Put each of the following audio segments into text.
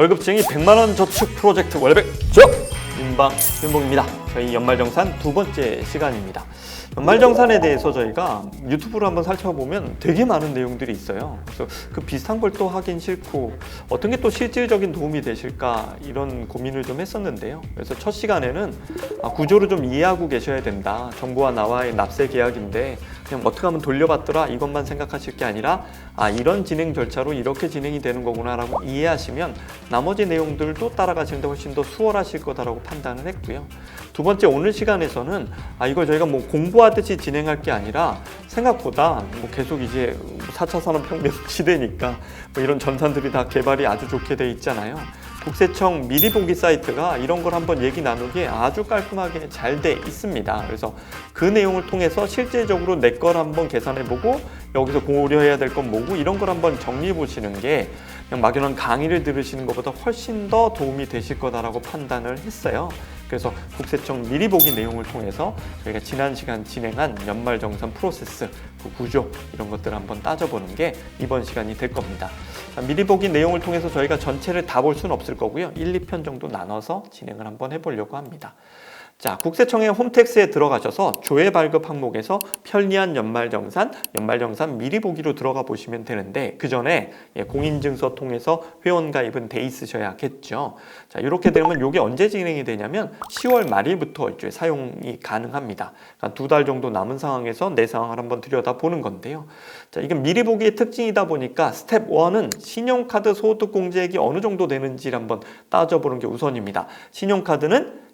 월급쟁이 100만원 저축 프로젝트 월백 저 윤봉입니다. 저희 연말정산 두 번째 시간입니다. 연말정산에 대해서 저희가 유튜브로 한번 살펴보면 되게 많은 내용들이 있어요. 그래서 그 비슷한 걸 또 하긴 싫고 어떤 게 또 실질적인 도움이 되실까 이런 고민을 좀 했었는데요. 그래서 첫 시간에는 구조를 좀 이해하고 계셔야 된다. 정부와 나와의 납세 계약인데 그냥 어떻게 하면 돌려받더라 이것만 생각하실 게 아니라 이런 진행 절차로 이렇게 진행이 되는 거구나 라고 이해하시면 나머지 내용들도 따라가시는데 훨씬 더 수월하실 거다라고 판단을 했고요. 두 번째 오늘 시간에서는 이걸 저희가 뭐 공부하듯이 진행할 게 아니라 생각보다 뭐 계속 이제 4차 산업혁명 시대니까 뭐 이런 전산들이 다 개발이 아주 좋게 돼 있잖아요. 국세청 미리 보기 사이트가 이런 걸 한번 얘기 나누기에 아주 깔끔하게 잘 돼 있습니다. 그래서 그 내용을 통해서 실제적으로 내 걸 한번 계산해보고 여기서 고려해야 될 건 뭐고 이런 걸 한번 정리해 보시는 게 그냥 막연한 강의를 들으시는 것보다 훨씬 더 도움이 되실 거다라고 판단을 했어요. 그래서 국세청 미리 보기 내용을 통해서 저희가 지난 시간 진행한 연말정산 프로세스, 그 구조 이런 것들을 한번 따져보는 게 이번 시간이 될 겁니다. 미리 보기 내용을 통해서 저희가 전체를 다 볼 수는 없을 거고요. 1, 2편 정도 나눠서 진행을 한번 해보려고 합니다. 자, 국세청의 홈택스에 들어가셔서 조회 발급 항목에서 편리한 연말정산 미리 보기로 들어가 보시면 되는데 그 전에 공인증서 통해서 회원가입은 돼 있으셔야겠죠. 자, 이렇게 되면 이게 언제 진행이 되냐면 10월 말일부터 이제 사용이 가능합니다. 그러니까 2달 정도 남은 상황에서 내 상황을 한번 들여다보는 건데요. 자, 이건 미리 보기의 특징이다 보니까 스텝 1은 신용카드 소득공제액이 어느 정도 되는지를 한번 따져보는 게 우선입니다. 신용카드는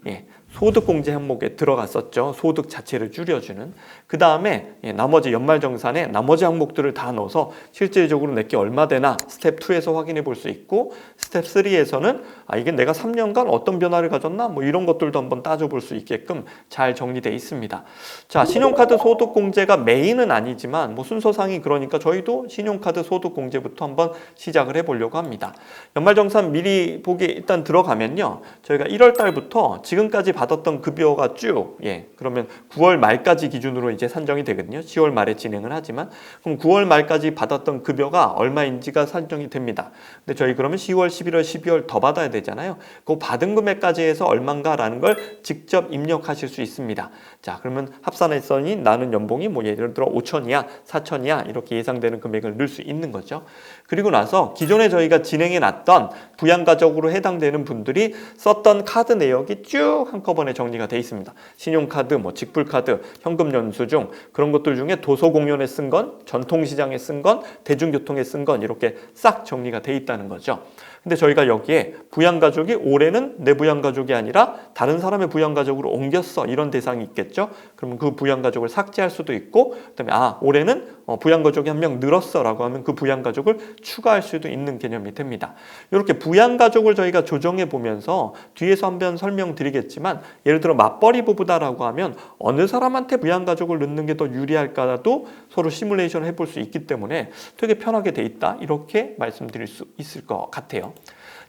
소득공제 항목에 들어갔었죠. 소득 자체를 줄여주는. 그 다음에 나머지 연말정산에 나머지 항목들을 다 넣어서 실질적으로 내게 얼마 되나 스텝 2에서 확인해 볼 수 있고 스텝 3에서는 이게 내가 3년간 어떤 변화를 가졌나 뭐 이런 것들도 한번 따져볼 수 있게끔 잘 정리되어 있습니다. 자, 신용카드 소득공제가 메인은 아니지만 뭐 순서상이 그러니까 저희도 신용카드 소득공제부터 한번 시작을 해보려고 합니다. 연말정산 미리 보기 일단 들어가면요. 저희가 1월 달부터 지금까지 받았던 급여가 쭉 그러면 9월 말까지 기준으로 이제 산정이 되거든요. 10월 말에 진행을 하지만 그럼 9월 말까지 받았던 급여가 얼마인지가 산정이 됩니다. 근데 저희 그러면 10월, 11월, 12월 더 받아야 되잖아요. 그 받은 금액까지 해서 얼마인가라는 걸 직접 입력하실 수 있습니다. 자, 그러면 합산했더니 나는 연봉이 뭐 예를 들어 5천이야, 4천이야 이렇게 예상되는 금액을 넣을 수 있는 거죠. 그리고 나서 기존에 저희가 진행해 놨던 부양가족으로 해당되는 분들이 썼던 카드 내역이 쭉 한꺼번에 정리가 돼 있습니다. 신용카드, 뭐 직불카드, 현금 연수증 그런 것들 중에 도서공연에 쓴 건, 전통시장에 쓴 건, 대중교통에 쓴 건 이렇게 싹 정리가 돼 있다는 거죠. 근데 저희가 여기에 부양가족이 올해는 내 부양가족이 아니라 다른 사람의 부양가족으로 옮겼어 이런 대상이 있겠죠. 그러면 그 부양가족을 삭제할 수도 있고 그다음에 올해는 부양가족이 한 명 늘었어 라고 하면 그 부양가족을 추가할 수도 있는 개념이 됩니다. 이렇게 부양가족을 저희가 조정해 보면서 뒤에서 한번 설명드리겠지만 예를 들어 맞벌이 부부다라고 하면 어느 사람한테 부양가족을 넣는 게 더 유리할까도 서로 시뮬레이션을 해볼 수 있기 때문에 되게 편하게 돼 있다 이렇게 말씀드릴 수 있을 것 같아요.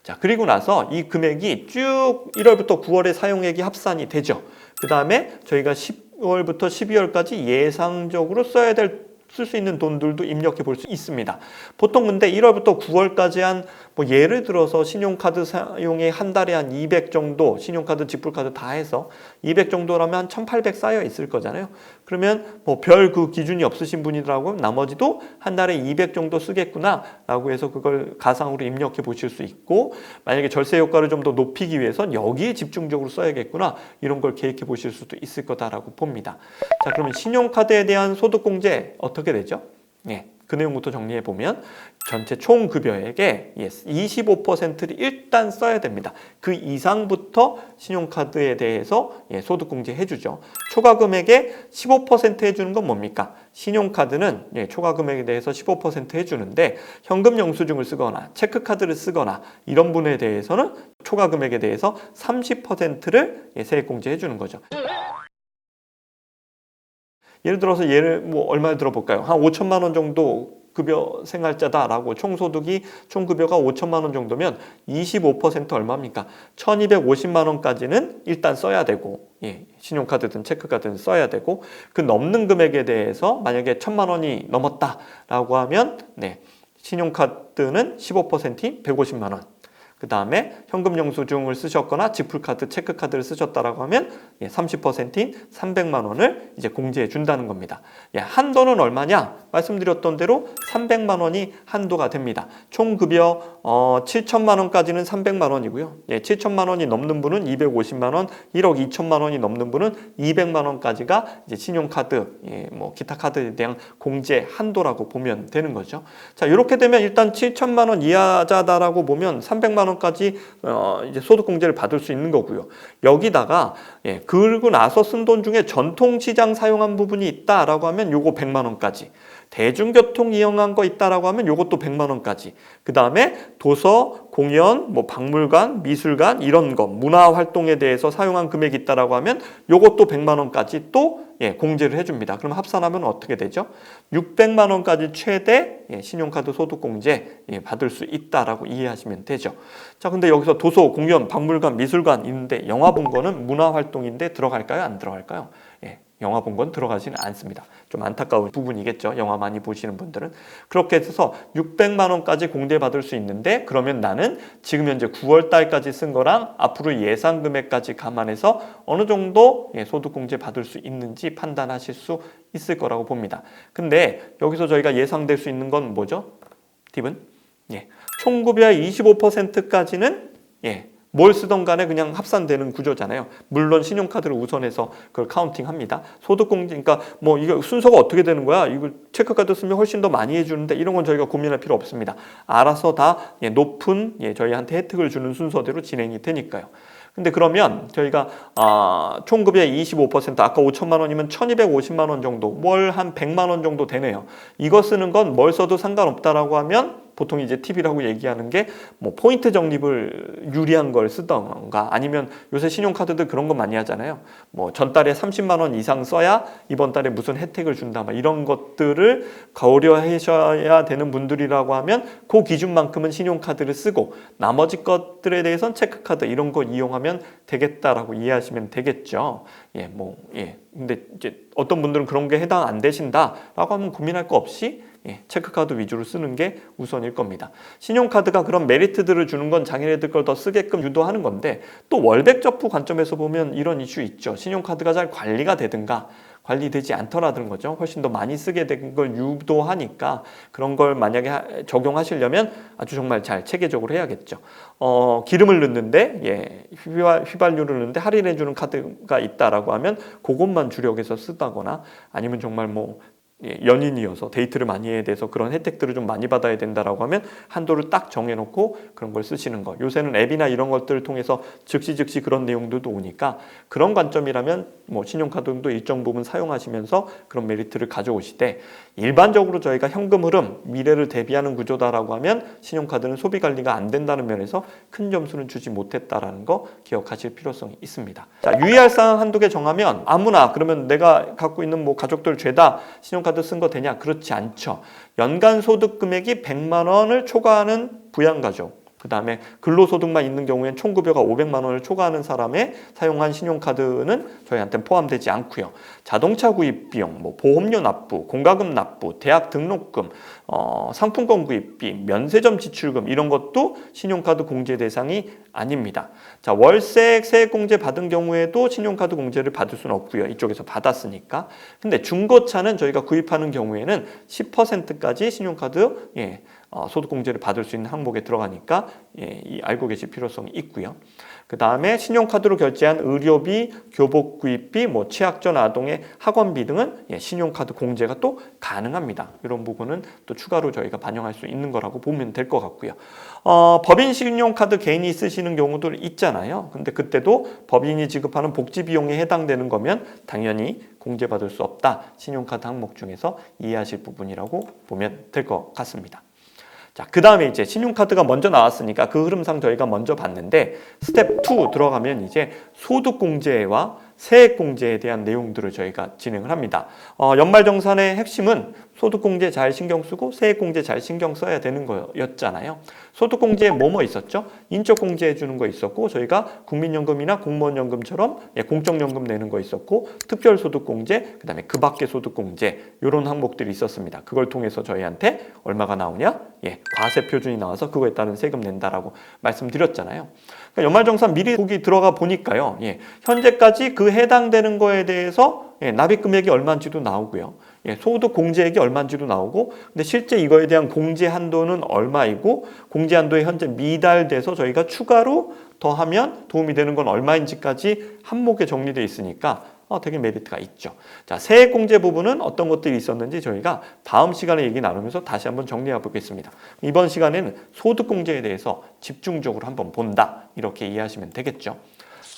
자, 그리고 나서 이 금액이 쭉 1월부터 9월에 사용액이 합산이 되죠. 그 다음에 저희가 10월부터 12월까지 예상적으로 쓸 수 있는 돈들도 입력해 볼 수 있습니다. 보통 근데 1월부터 9월까지 한 뭐 예를 들어서 신용카드 사용에 한 달에 한 200 정도, 신용카드, 직불카드 다 해서 200 정도라면 한 1,800 쌓여 있을 거잖아요. 그러면 뭐 별 그 기준이 없으신 분이라고 하면 나머지도 한 달에 200 정도 쓰겠구나라고 해서 그걸 가상으로 입력해 보실 수 있고 만약에 절세 효과를 좀 더 높이기 위해선 여기에 집중적으로 써야겠구나 이런 걸 계획해 보실 수도 있을 거다라고 봅니다. 자, 그러면 신용카드에 대한 소득공제 어떻게 되죠? 그 내용부터 정리해 보면 전체 총 급여액의 25%를 일단 써야 됩니다. 그 이상부터 신용카드에 대해서 소득공제 해주죠. 초과 금액의 15% 해주는 건 뭡니까? 신용카드는 초과 금액에 대해서 15% 해주는데 현금 영수증을 쓰거나 체크카드를 쓰거나 이런 분에 대해서는 초과 금액에 대해서 30%를 세액공제 해주는 거죠. 예를 들어서 얼마를 들어볼까요? 한 5천만 원 정도 급여 생활자다라고 총급여가 5천만 원 정도면 25% 얼마입니까? 1,250만 원까지는 일단 써야 되고 신용카드든 체크카드든 써야 되고 그 넘는 금액에 대해서 만약에 1,000만 원이 넘었다라고 하면 신용카드는 15%인 150만 원 그 다음에 현금 영수증을 쓰셨거나 지풀카드, 체크카드를 쓰셨다라고 하면 30%인 300만 원을 이제 공제해 준다는 겁니다. 한도는 얼마냐? 말씀드렸던 대로 300만 원이 한도가 됩니다. 총 급여 7천만 원까지는 300만 원이고요. 7천만 원이 넘는 분은 250만 원, 1억 2천만 원이 넘는 분은 200만 원까지가 이제 신용카드, 뭐 기타 카드에 대한 공제 한도라고 보면 되는 거죠. 자, 이렇게 되면 일단 7천만 원 이하자다라고 보면 300만 원까지 이제 소득 공제를 받을 수 있는 거고요. 여기다가 그러고 나서 쓴 돈 중에 전통시장 사용한 부분이 있다라고 하면 요거 100만 원까지. 대중교통 이용한 거 있다라고 하면 요것도 100만 원까지. 그 다음에 도서, 공연, 뭐 박물관, 미술관 이런 거 문화 활동에 대해서 사용한 금액이 있다라고 하면 요것도 100만 원까지 또 공제를 해줍니다. 그럼 합산하면 어떻게 되죠? 600만 원까지 최대 신용카드 소득공제 받을 수 있다라고 이해하시면 되죠. 자, 근데 여기서 도서, 공연, 박물관, 미술관 있는데 영화 본 거는 문화 활동인데 들어갈까요? 안 들어갈까요? 영화 본 건 들어가지는 않습니다. 좀 안타까운 부분이겠죠. 영화 많이 보시는 분들은. 그렇게 해서 600만 원까지 공제받을 수 있는데 그러면 나는 지금 현재 9월 달까지 쓴 거랑 앞으로 예상 금액까지 감안해서 어느 정도 소득공제 받을 수 있는지 판단하실 수 있을 거라고 봅니다. 근데 여기서 저희가 예상될 수 있는 건 뭐죠? 팁은? 총급여의 25%까지는 뭘 쓰던 간에 그냥 합산되는 구조잖아요. 물론 신용카드를 우선해서 그걸 카운팅합니다. 소득공제, 그러니까 뭐 이거 순서가 어떻게 되는 거야? 이거 체크카드 쓰면 훨씬 더 많이 해주는데 이런 건 저희가 고민할 필요 없습니다. 알아서 다 높은 저희한테 혜택을 주는 순서대로 진행이 되니까요. 근데 그러면 저희가 총급여의 25% 아까 5천만 원이면 1250만 원 정도 월 한 100만 원 정도 되네요. 이거 쓰는 건 뭘 써도 상관없다라고 하면 보통 이제 팁이라고 얘기하는 게 뭐 포인트 적립을 유리한 걸 쓰던가 아니면 요새 신용카드들 그런 거 많이 하잖아요. 뭐 전달에 30만 원 이상 써야 이번 달에 무슨 혜택을 준다 막 이런 것들을 고려하셔야 되는 분들이라고 하면 그 기준만큼은 신용카드를 쓰고 나머지 것들에 대해서는 체크카드 이런 거 이용하면 되겠다라고 이해하시면 되겠죠. 근데 이제 어떤 분들은 그런 게 해당 안 되신다라고 하면 고민할 거 없이 체크카드 위주로 쓰는 게 우선일 겁니다. 신용카드가 그런 메리트들을 주는 건 자기네들 걸 더 쓰게끔 유도하는 건데 또 월백 접부 관점에서 보면 이런 이슈 있죠. 신용카드가 잘 관리가 되든가 관리되지 않더라는 거죠. 훨씬 더 많이 쓰게 된 걸 유도하니까 그런 걸 만약에 적용하시려면 아주 정말 잘 체계적으로 해야겠죠. 기름을 넣는데 휘발유를 넣는데 할인해주는 카드가 있다라고 하면 그것만 주력해서 쓰다거나 아니면 정말 뭐 연인이어서 데이트를 많이 해야 돼서 그런 혜택들을 좀 많이 받아야 된다라고 하면 한도를 딱 정해놓고 그런 걸 쓰시는 거. 요새는 앱이나 이런 것들을 통해서 즉시 그런 내용들도 오니까 그런 관점이라면 뭐 신용카드도 일정 부분 사용하시면서 그런 메리트를 가져오시되 일반적으로 저희가 현금 흐름, 미래를 대비하는 구조다라고 하면 신용카드는 소비 관리가 안 된다는 면에서 큰 점수는 주지 못했다라는 거 기억하실 필요성이 있습니다. 자, 유의할 사항 한두 개 정하면 아무나 그러면 내가 갖고 있는 뭐 가족들 죄다 신용카드 쓴 거 되냐? 그렇지 않죠. 연간 소득 금액이 100만 원을 초과하는 부양가족, 그 다음에 근로소득만 있는 경우엔 총급여가 500만 원을 초과하는 사람의 사용한 신용카드는 저희한테는 포함되지 않고요. 자동차 구입 비용, 뭐 보험료 납부, 공과금 납부, 대학 등록금, 상품권 구입비, 면세점 지출금 이런 것도 신용카드 공제 대상이 아닙니다. 자, 월세액 세액 공제 받은 경우에도 신용카드 공제를 받을 수는 없고요. 이쪽에서 받았으니까. 근데 중고차는 저희가 구입하는 경우에는 10%까지 신용카드 소득공제를 받을 수 있는 항목에 들어가니까 알고 계실 필요성이 있고요. 그 다음에 신용카드로 결제한 의료비, 교복 구입비, 뭐 취약전 아동의 학원비 등은 신용카드 공제가 또 가능합니다. 이런 부분은 또 추가로 저희가 반영할 수 있는 거라고 보면 될 것 같고요. 법인 신용카드 개인이 쓰시는 경우도 있잖아요. 근데 그때도 법인이 지급하는 복지 비용에 해당되는 거면 당연히 공제받을 수 없다. 신용카드 항목 중에서 이해하실 부분이라고 보면 될 것 같습니다. 자, 그 다음에 이제 신용카드가 먼저 나왔으니까 그 흐름상 저희가 먼저 봤는데 스텝 2 들어가면 이제 소득공제와 세액공제에 대한 내용들을 저희가 진행을 합니다. 연말정산의 핵심은 소득공제 잘 신경 쓰고 세액공제 잘 신경 써야 되는 거였잖아요. 소득공제에 뭐 있었죠? 인적공제 해주는 거 있었고, 저희가 국민연금이나 공무원연금처럼 공적연금 내는 거 있었고, 특별소득공제, 그 다음에 그 밖의 소득공제, 이런 항목들이 있었습니다. 그걸 통해서 저희한테 얼마가 나오냐? 과세표준이 나와서 그거에 따른 세금 낸다라고 말씀드렸잖아요. 그러니까 연말정산 미리 보기 들어가 보니까요. 현재까지 그 해당되는 거에 대해서 납입 금액이 얼마인지도 나오고요. 소득 공제액이 얼마인지도 나오고, 근데 실제 이거에 대한 공제 한도는 얼마이고, 공제 한도에 현재 미달돼서 저희가 추가로 더하면 도움이 되는 건 얼마인지까지 한목에 정리되어 있으니까 되게 메리트가 있죠. 자, 세액 공제 부분은 어떤 것들이 있었는지 저희가 다음 시간에 얘기 나누면서 다시 한번 정리해 보겠습니다. 이번 시간에는 소득 공제에 대해서 집중적으로 한번 본다, 이렇게 이해하시면 되겠죠.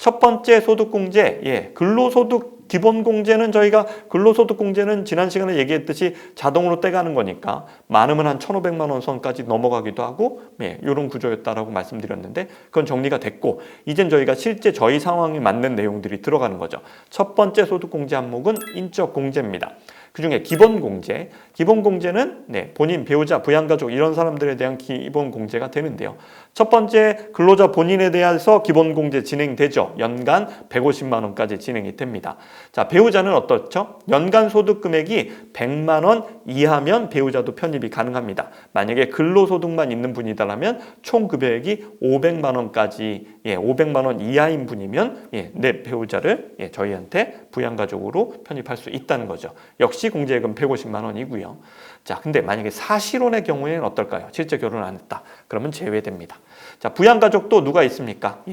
첫 번째 소득공제, 근로소득 기본공제는 저희가 근로소득공제는 지난 시간에 얘기했듯이 자동으로 떼가는 거니까 많으면 한 1,500만 원 선까지 넘어가기도 하고 이런 구조였다라고 말씀드렸는데 그건 정리가 됐고, 이젠 저희가 실제 저희 상황에 맞는 내용들이 들어가는 거죠. 첫 번째 소득공제 항목은 인적공제입니다. 그중에 기본공제, 기본공제는 본인, 배우자, 부양가족 이런 사람들에 대한 기본공제가 되는데요. 첫 번째 근로자 본인에 대해서 기본공제 진행되죠. 연간 150만 원까지 진행이 됩니다. 자, 배우자는 어떻죠? 연간 소득 금액이 100만 원 이하면 배우자도 편입이 가능합니다. 만약에 근로소득만 있는 분이다라면 총 급여액이 500만 원까지 500만 원 이하인 분이면 내 배우자를 저희한테 부양가족으로 편입할 수 있다는 거죠. 역시 공제액은 150만 원이고요. 자, 근데 만약에 사실혼의 경우에는 어떨까요? 실제 결혼 안 했다. 그러면 제외됩니다. 자, 부양가족도 누가 있습니까?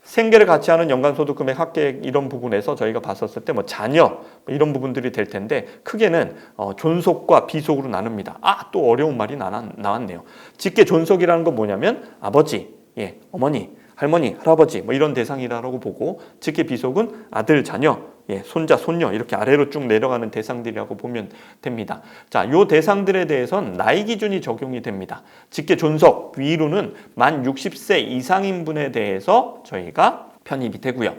생계를 같이 하는 연간소득금액 합계액 이런 부분에서 저희가 봤었을 때 자녀 이런 부분들이 될 텐데 크게는 존속과 비속으로 나눕니다. 또 어려운 말이 나왔네요. 직계 존속이라는 건 뭐냐면 아버지, 어머니, 할머니, 할아버지 이런 대상이라고 보고, 직계 비속은 아들, 자녀, 손자, 손녀 이렇게 아래로 쭉 내려가는 대상들이라고 보면 됩니다. 자, 요 대상들에 대해서는 나이 기준이 적용이 됩니다. 직계 존속 위로는 만 60세 이상인 분에 대해서 저희가 편입이 되고요.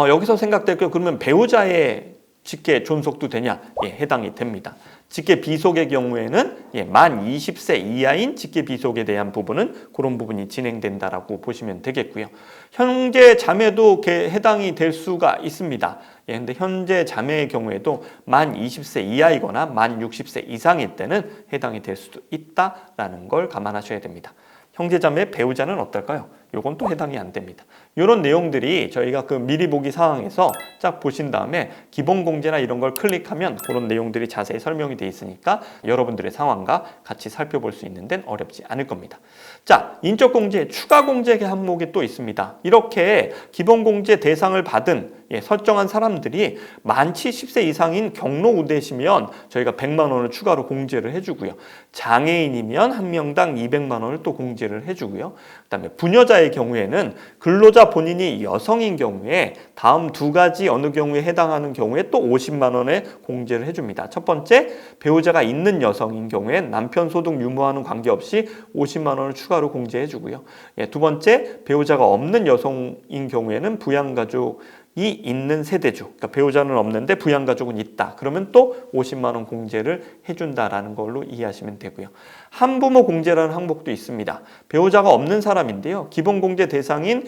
여기서 생각될 거 그러면 배우자의 직계 존속도 되냐? 해당이 됩니다. 직계 비속의 경우에는 만 20세 이하인 직계 비속에 대한 부분은 그런 부분이 진행된다라고 보시면 되겠고요. 형제 자매도 해당이 될 수가 있습니다. 근데 현재 자매의 경우에도 만 20세 이하이거나 만 60세 이상일 때는 해당이 될 수도 있다라는 걸 감안하셔야 됩니다. 형제자매 배우자는 어떨까요? 요건 또 해당이 안 됩니다. 이런 내용들이 저희가 그 미리 보기 사항에서 쫙 보신 다음에 기본공제나 이런 걸 클릭하면 그런 내용들이 자세히 설명이 되어 있으니까 여러분들의 상황과 같이 살펴볼 수 있는 데는 어렵지 않을 겁니다. 자, 인적공제, 추가공제 항목이 또 있습니다. 이렇게 기본공제 대상을 받은 설정한 사람들이 만 70세 이상인 경로우대시면 저희가 100만 원을 추가로 공제를 해주고요. 장애인이면 한 명당 200만 원을 또 공제를 해주고요. 그다음에 부녀자의 경우에는 근로자 본인이 여성인 경우에 다음 두 가지 어느 경우에 해당하는 경우에 또 50만 원의 공제를 해줍니다. 첫 번째, 배우자가 있는 여성인 경우에 남편 소득 유무와는 관계없이 50만 원을 추가로 공제해주고요. 두 번째, 배우자가 없는 여성인 경우에는 부양가족이 있는 세대주, 그러니까 배우자는 없는데 부양가족은 있다. 그러면 또 50만 원 공제를 해준다라는 걸로 이해하시면 되고요. 한부모 공제라는 항목도 있습니다. 배우자가 없는 사람인데요. 기본공제 대상인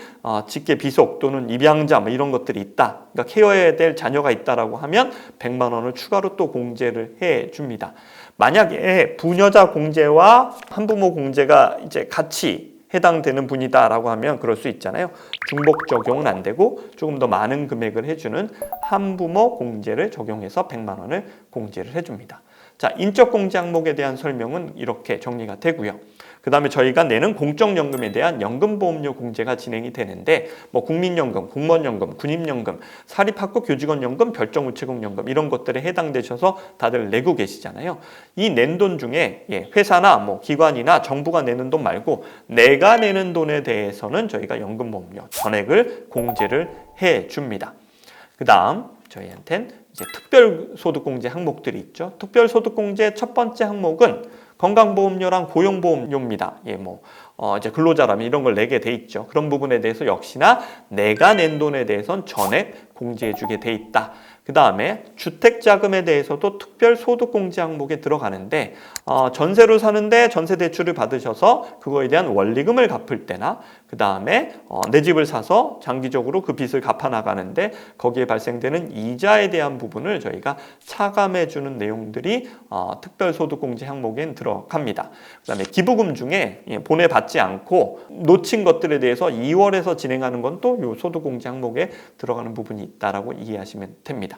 직계 비속 또는 입양자 이런 것들이 있다. 그러니까 케어해야 될 자녀가 있다라고 하면 100만 원을 추가로 또 공제를 해줍니다. 만약에 부녀자 공제와 한부모 공제가 이제 같이 해당되는 분이다라고 하면 그럴 수 있잖아요. 중복 적용은 안 되고 조금 더 많은 금액을 해주는 한부모 공제를 적용해서 100만 원을 공제를 해줍니다. 자, 인적공제 항목에 대한 설명은 이렇게 정리가 되고요. 그 다음에 저희가 내는 공적연금에 대한 연금보험료 공제가 진행이 되는데 국민연금, 공무원연금, 군임연금, 사립학교교직원연금, 별정우체국연금 이런 것들에 해당되셔서 다들 내고 계시잖아요. 이 낸 돈 중에 회사나 기관이나 정부가 내는 돈 말고 내가 내는 돈에 대해서는 저희가 연금보험료 전액을 공제를 해줍니다. 그 다음 저희한테는 이제 특별소득공제 항목들이 있죠. 특별소득공제 첫 번째 항목은 건강보험료랑 고용보험료입니다. 이제 근로자라면 이런 걸 내게 돼 있죠. 그런 부분에 대해서 역시나 내가 낸 돈에 대해서는 전액 공제해주게 돼 있다. 그 다음에 주택자금에 대해서도 특별소득공제 항목에 들어가는데 전세로 사는데 전세대출을 받으셔서 그거에 대한 원리금을 갚을 때나 그 다음에 내 집을 사서 장기적으로 그 빚을 갚아나가는데 거기에 발생되는 이자에 대한 부분을 저희가 차감해주는 내용들이 특별소득공제 항목에 들어갑니다. 그 다음에 기부금 중에 보내받지 않고 놓친 것들에 대해서 2월에서 진행하는 건 또 이 소득공제 항목에 들어가는 부분이 있다라고 이해하시면 됩니다.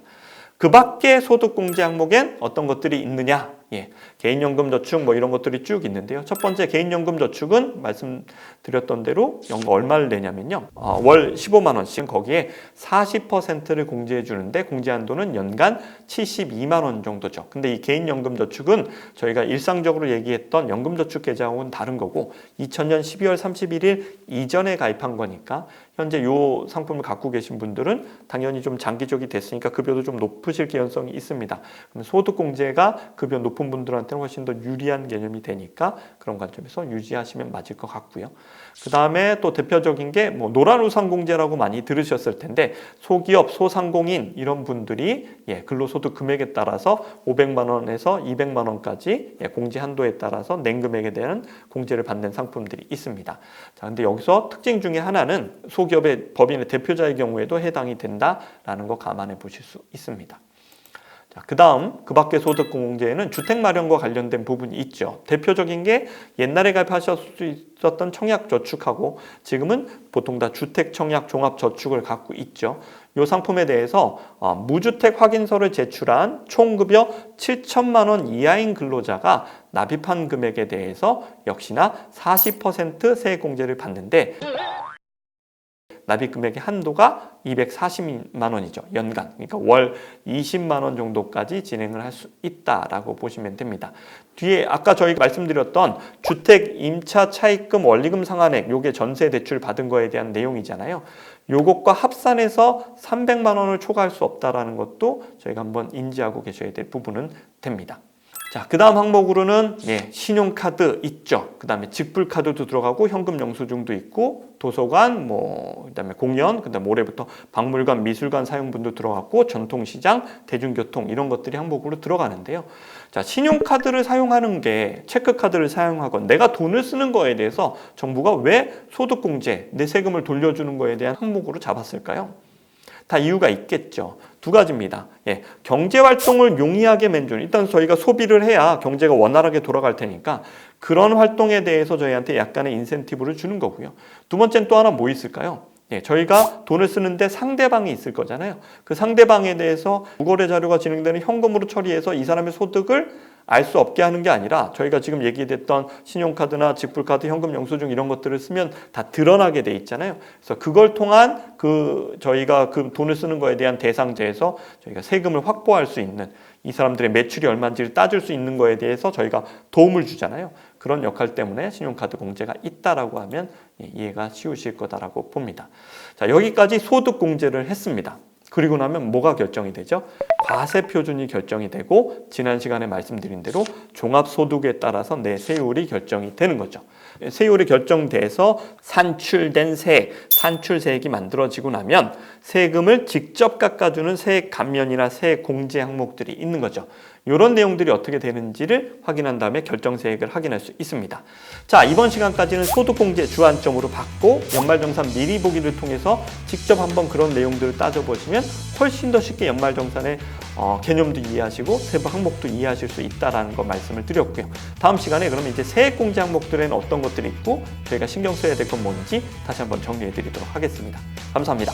그 밖에 소득공제 항목엔 어떤 것들이 있느냐? 개인연금저축 뭐 이런 것들이 쭉 있는데요. 첫 번째 개인연금저축은 말씀드렸던 대로 연금 얼마를 내냐면요. 월 15만 원씩 거기에 40%를 공제해 주는데 공제 한도는 연간 72만 원 정도죠. 근데 이 개인연금저축은 저희가 일상적으로 얘기했던 연금저축 계좌하고는 다른 거고 2000년 12월 31일 이전에 가입한 거니까 현재 이 상품을 갖고 계신 분들은 당연히 좀 장기적이 됐으니까 급여도 좀 높으실 개연성이 있습니다. 그럼 소득공제가 급여 높은 분들한테는 훨씬 더 유리한 개념이 되니까 그런 관점에서 유지하시면 맞을 것 같고요. 그 다음에 또 대표적인 게 뭐 노란우산공제라고 많이 들으셨을 텐데 소기업, 소상공인 이런 분들이 근로소득 금액에 따라서 500만 원에서 200만 원까지 공제 한도에 따라서 낸 금액에 대한 공제를 받는 상품들이 있습니다. 자, 근데 여기서 특징 중에 하나는 소기업의 법인의 대표자의 경우에도 해당이 된다라는 거 감안해 보실 수 있습니다. 자, 그 다음 그 밖의 소득공제에는 주택 마련과 관련된 부분이 있죠. 대표적인 게 옛날에 가입하실 수 있었던 청약저축하고 지금은 보통 다 주택청약종합저축을 갖고 있죠. 이 상품에 대해서 무주택 확인서를 제출한 총급여 7천만 원 이하인 근로자가 납입한 금액에 대해서 역시나 40% 세액공제를 받는데 납입 금액의 한도가 240만 원이죠. 연간. 그러니까 월 20만 원 정도까지 진행을 할 수 있다라고 보시면 됩니다. 뒤에 아까 저희가 말씀드렸던 주택 임차 차입금 원리금 상환액 요게 전세 대출 받은 거에 대한 내용이잖아요. 요것과 합산해서 300만 원을 초과할 수 없다라는 것도 저희가 한번 인지하고 계셔야 될 부분은 됩니다. 자, 그 다음 항목으로는 신용카드 있죠. 그 다음에 직불카드도 들어가고 현금 영수증도 있고 도서관, 그다음에 공연, 그다음에 올해부터 박물관, 미술관 사용분도 들어갔고 전통시장, 대중교통 이런 것들이 항목으로 들어가는데요. 자, 신용카드를 사용하는 게 체크카드를 사용하건 내가 돈을 쓰는 거에 대해서 정부가 왜 소득공제, 내 세금을 돌려주는 거에 대한 항목으로 잡았을까요? 다 이유가 있겠죠. 두 가지입니다. 경제활동을 용이하게 만드는 일단 저희가 소비를 해야 경제가 원활하게 돌아갈 테니까 그런 활동에 대해서 저희한테 약간의 인센티브를 주는 거고요. 두 번째는 또 하나 뭐 있을까요? 저희가 돈을 쓰는데 상대방이 있을 거잖아요. 그 상대방에 대해서 무거래 자료가 진행되는 현금으로 처리해서 이 사람의 소득을 알 수 없게 하는 게 아니라 저희가 지금 얘기했던 신용카드나 직불카드, 현금 영수증 이런 것들을 쓰면 다 드러나게 돼 있잖아요. 그래서 그걸 통한 저희가 그 돈을 쓰는 거에 대한 대상제에서 저희가 세금을 확보할 수 있는 이 사람들의 매출이 얼마인지를 따질 수 있는 거에 대해서 저희가 도움을 주잖아요. 그런 역할 때문에 신용카드 공제가 있다라고 하면 이해가 쉬우실 거다라고 봅니다. 자, 여기까지 소득 공제를 했습니다. 그리고 나면 뭐가 결정이 되죠? 과세 표준이 결정이 되고 지난 시간에 말씀드린 대로 종합소득에 따라서 내 세율이 결정이 되는 거죠. 세율이 결정돼서 산출된 세액, 산출세액이 만들어지고 나면 세금을 직접 깎아주는 세액 감면이나 세액 공제 항목들이 있는 거죠. 이런 내용들이 어떻게 되는지를 확인한 다음에 결정세액을 확인할 수 있습니다. 자, 이번 시간까지는 소득공제 주안점으로 봤고 연말정산 미리 보기를 통해서 직접 한번 그런 내용들을 따져보시면 훨씬 더 쉽게 연말정산의 개념도 이해하시고 세부 항목도 이해하실 수 있다는 거 말씀을 드렸고요. 다음 시간에 그러면 이제 세액공제 항목들에는 어떤 것들이 있고 저희가 신경 써야 될 건 뭔지 다시 한번 정리해 드리도록 하겠습니다. 감사합니다.